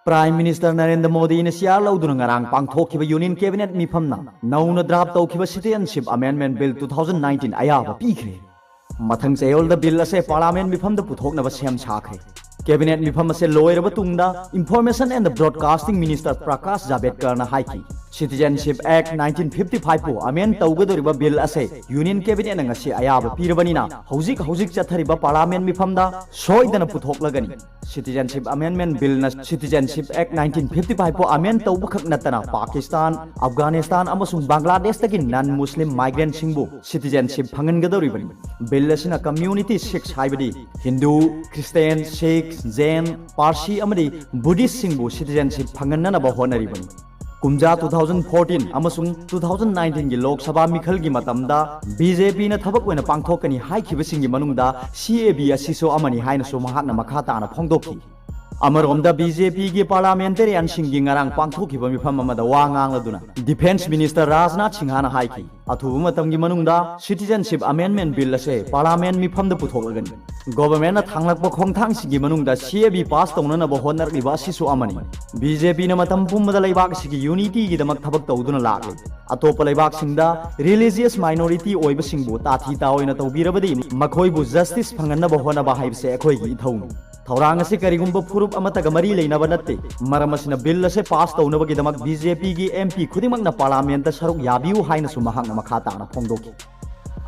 Prime Minister Narendra Modi in Siar Laudunangarang Pangthok Union Cabinet Mifamna, Nauna Draft Tokiba Citizenship Amendment Bill 2019 Ayaba Pikre. Mathang say all the bill as a parliament Mifam the Putok Nava Sam Chakre. Cabinet Mifam say lawyer Batunda, Information and the Broadcasting Minister Prakash Javadekar na Haiki. Citizenship Act 1955 po amend tawgadoriba bill ase Union Cabinet na ngasi ayaba pirabanina hauzik chathariba parliament mifamda soidana puthoklagani Citizenship Amendment Bill na Citizenship Act 1955 po amend tawbukhak natana Pakistan, Afghanistan amasung Bangladesh taki non-Muslim migrant singbu citizenship phangangadoribani bill asina community 6 haibadi Hindu, Christian, Sikh, Jain, Parsi amadi Buddhist singbu citizenship phanganna ba honaribani Kumja 2014 amasung 2019 gi Lok Sabha mikhal gi matamda BJP na thabak oina pangthokani haikhibasingi manungda CAB asiso amani haina so mahakna makhata na phongdokhi Amaromda BJP gi parliamentarian singi ngarang pangthokhiba mifam amada wangang laduna Defense Minister Rajnath Singh na haiki athubu matam gi manungda Citizenship Amendment Bill ase parliament mifam da puthoklagani Government na thanglakpa khongthang singi manungda CAB pass tawnana ba honar liba asiso amani BJP na matam pumada laibak sigi unity gi damak thabak tawduna lakle atopa laibak singda religious minority oiba singbu tathi ta oina tawbirabadi makhoi bu justice phanganna ba hona ba haibse ekhoi gi thawni Taurang ase karigumba phurup amataga mari leinaba natte maram asina bill ase pass tawnabagi damak BJP gi MP khudimang na parliament ta saruk yabiu haina su mahang na makhata na phongdoki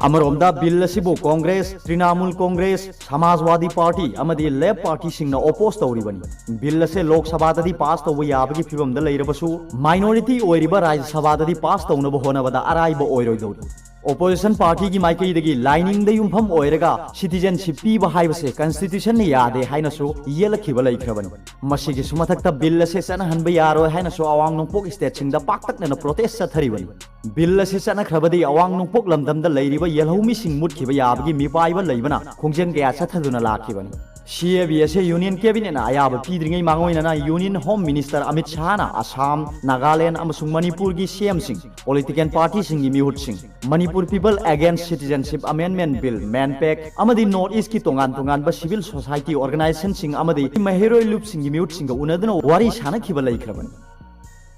Amaromda bill asibu Congress, Trinamool Congress, Samajwadi Party amadi Left Party singna oppose tawribani bill ase Lok Sabha da di pass tawba yabagi phibamda leirabasu minority oiriba Rajya Sabha da di pass tawnaba honabada araiba oiroidori Opposition Party ki maikei dagi lining da yumpham oiraga citizenship piba haibase constitution ni yade haina so yelakhiba laikhrabani masigi sumathakta bill ase sana hanba yaro haina so awang nongpok state singda paktak na protest satharibani bill ase sana khrabadi awang nongpok lamdam da leiriba yelhomi sing mutkhiba yabagi mipaiba leibana khongjang kya sathaduna lakhibani CAB ase Union Cabinet na ayaba pidringai mangoina na Union Home Minister Amit Shah na Assam, Nagaland amasung Manipur gi CM Singh political party sing gi mihut sing Manipur People Against Citizenship Amendment Bill Manpack amadi North East ki tongan ba civil society organization sing amadi mahiroi loop sing gi mihut sing ga unaduna wari sana khiba laikhrabani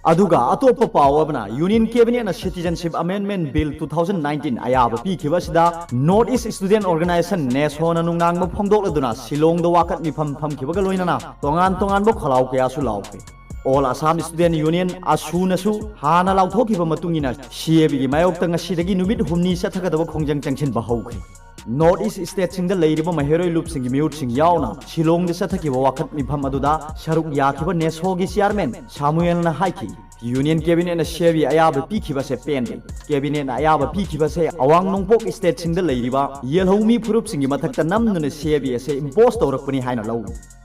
Aduga atopa pawabna Union Cabinet na Citizenship Amendment Bill 2019 ayaba pikhibasida North East Student Organization NESO na nungnang ma phongdok laduna Silong da wakat mifam phamkhibaga loinana tongan bo khalau kya su lauke All Assam Student Union asunasu hana lauthokiba matungina CAB gi mayokta ngasidagi numit humni sathagadaba khongjang changchin bahaukhri North East State sing da leiriba mahiroi loop sing gi mute sing yauna Shillong de sathakiba wakat mifam aduda Sharuk yakiba NESO gi chairman Samuel na haiki Union Cabinet na CAB ayaba pikhiba se pende Cabinet na ayaba pikhiba se awang nongpok state sing da leiriba yelhomi phurup sing gi mathakta namnuna CAB se impose tawrakpani haina law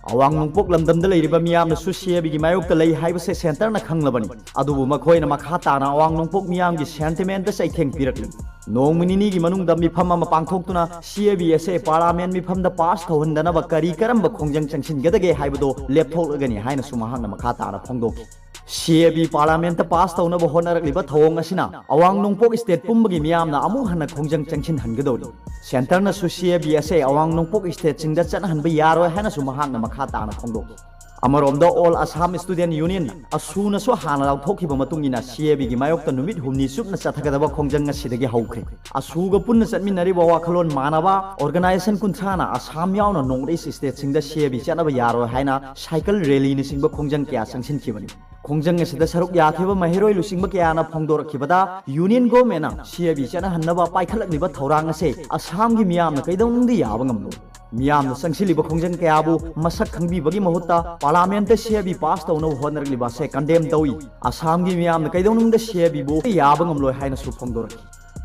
Awang nongpok lamdam da leiriba miyam na su CAB gi mayok ta lei haiba se center na khanglabani adubu makhoi na makhata na awang nongpok miyam gi sentiment da saitheng pirakli Nongmini gi manung da mifam ma pangthoktuna CAB ase parliament mifam da pass thawhandana ba kari karamba khongjang changsin gadage haibado leptholagani haina sumahang na makhata na phongdoki CAB parliament pass tawna ba honarakliba thawong asina awang nongpok state pumbagi miyamna amu hana khongjang changsin hangadori center na su CAB ase awang nongpok state singda chanhanba yaro hana sumahang na makhata na phongdoki Amaromda All Assam Student Union asuna so hana lauthokiba matungina CAB gi mayokta numit humni supna chathagadaba khongjang asidagi haukhre asuga punna chatminariba wakhalon manaba organization kunthana Assam yauna North East State singda CAB chanaba yaro haina cycle rally ni singba khongjang kya sangsin khibani khongjang asida saruk yakhiba mahiroi lusingba kya na phongdorakhibada Union Government na CAB chana hannaba paikhalakliba thorang ase Assam gi miyamna kaidongdi yaba ngamlo Miyam sangsiliba khongjang kayabu masak khangbibagi mahutta parliament CAB pass tawna honarliba se condemn tawi Assam gi miyam kaidonung da CAB bu yaba ngamloi haina su phongdorak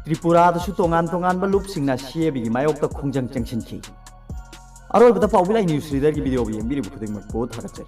Tripura da su tongan ba loop singna CAB gi mayok ta khongjang changsin ki Aroi bata Paobilai news reader gi video bi yembiri bu khuding mak ko thagache